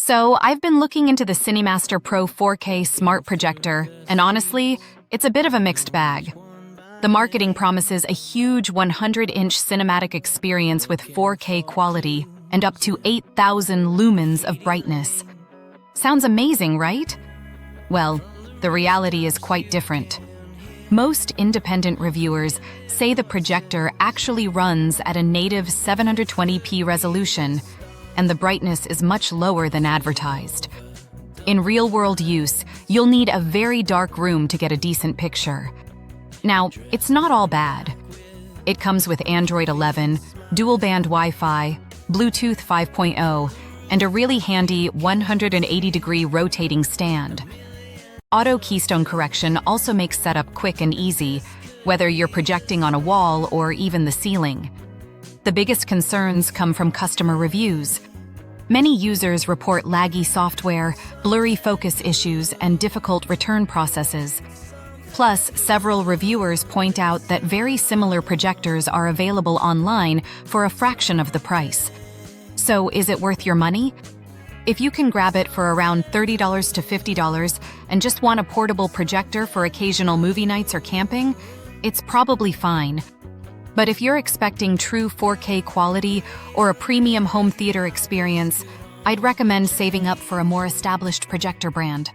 So, I've been looking into the CineMaster Pro 4K smart projector, and honestly, it's a bit of a mixed bag. The marketing promises a huge 100-inch cinematic experience with 4K quality and up to 8,000 lumens of brightness. Sounds amazing, right? Well, the reality is quite different. Most independent reviewers say the projector actually runs at a native 720p resolution, and the brightness is much lower than advertised. In real-world use, you'll need a very dark room to get a decent picture. Now, it's not all bad. It comes with Android 11, dual-band Wi-Fi, Bluetooth 5.0, and a really handy 180-degree rotating stand. Auto keystone correction also makes setup quick and easy, whether you're projecting on a wall or even the ceiling. The biggest concerns come from customer reviews. Many users report laggy software, blurry focus issues, and difficult return processes. Plus, several reviewers point out that very similar projectors are available online for a fraction of the price. So, is it worth your money? If you can grab it for around $30 to $50 and just want a portable projector for occasional movie nights or camping, it's probably fine. But if you're expecting true 4K quality or a premium home theater experience, I'd recommend saving up for a more established projector brand.